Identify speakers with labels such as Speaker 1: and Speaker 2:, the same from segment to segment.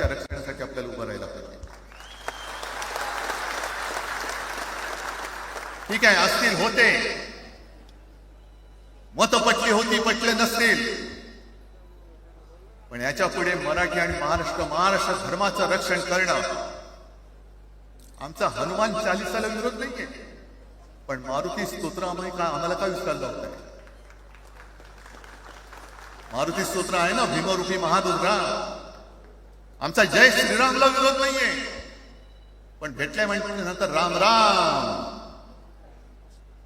Speaker 1: रक्षणासाठी आपल्याला उभं राहायला पाहिजे. ठीक आहे, असतील होते मत पटली होती, पटले नसतील, पण याच्या पुढे मराठी आणि महाराष्ट्र धर्माचं रक्षण करणं आमचा हनुमान चालीसाला विरोध नाहीये, पण मारुती स्तोत्र आम्हाला काय विसरायला होत? मारुती स्तोत्र आहे ना, भीमरूपी महादुर्गा. आमचा जय श्रीरामला विरोध नाहीये, पण भेटल्या नंतर राम राम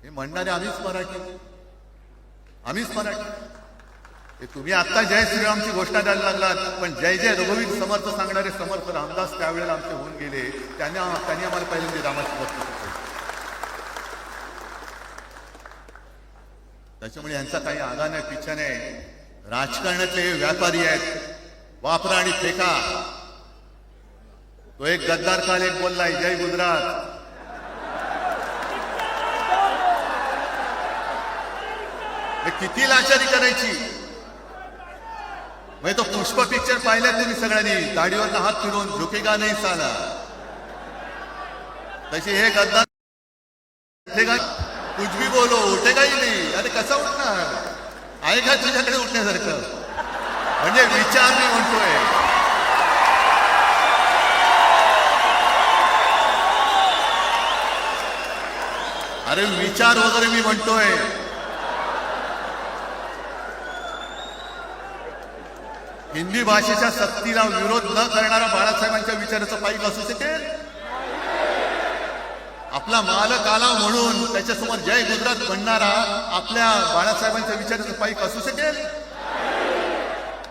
Speaker 1: हे म्हणणारे आम्हीच मराठी. तुम्ही आता जय श्रीरामची घोषणा द्यायला लागलात, पण जय जय रघुवीर समर्थ सांगणारे समर्थ रामदास त्यावेळेला आमचे होऊन गेले. त्यांनी आम्हाला पहिल्यांदा रामाची भक्ती शिकवली. त्याच्यामुळे यांचा काही आगा नाही, पिछा नाही. राजकारणातले व्यापारी आहेत, वापरा आणि फेका. तो एक गद्दार काल एक बोललाय, जय गुजरात. किती लाचारी करायची. तो पुष्प पिक्चर पाहिल्यात तुम्ही सगळ्यांनी, गाडीवर हात फिरवून झुकेगा नाही साला. तशी हे गद्दार कुछ भी बोलो उठेगाही नाही. अरे कसा उठणार? आहे का तुझ्याकडे उठण्यासारखं? म्हणजे विचार मी म्हणतोय, अरे विचार वगैरे मी म्हणतोय. हिंदी भाषेच्या सक्तीला विरोध न करणारा बाळासाहेबांच्या विचाराचं पाईक असू शकेल? आपला मालक आला म्हणून त्याच्यासमोर जय गुजरात म्हणणारा आपल्या बाळासाहेबांच्या विचाराचं पाईक असू शकेल?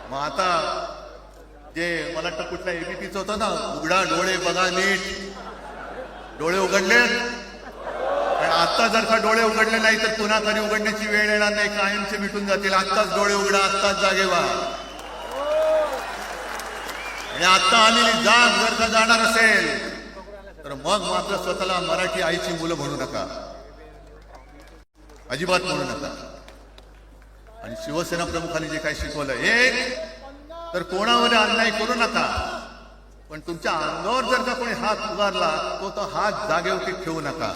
Speaker 1: मग आता जे मला वाटतं कुठल्या एबीपीचं होतं ना, उघडा डोळे बघा नीट. डोळे उघडले, पण आता जर का डोळे उघडले नाही तर पुन्हा कधी उघडण्याची वेळ येणार नाही, कायमचे मिटून जातील. आत्ताच डोळे उघडा, आत्ताच जागे व्हा. आणि आता आलेली जाग जर का जाणार असेल तर मग मात्र स्वतःला मराठी आईची मुलं म्हणू नका, अजिबात म्हणू नका. आणि शिवसेना प्रमुखांनी जे काही शिकवलं, एक तर कोणावर अन्याय करू नका, पण तुमच्या अंगावर जर का कोणी हात उगारला तो हात जागेवरती ठेवू नका.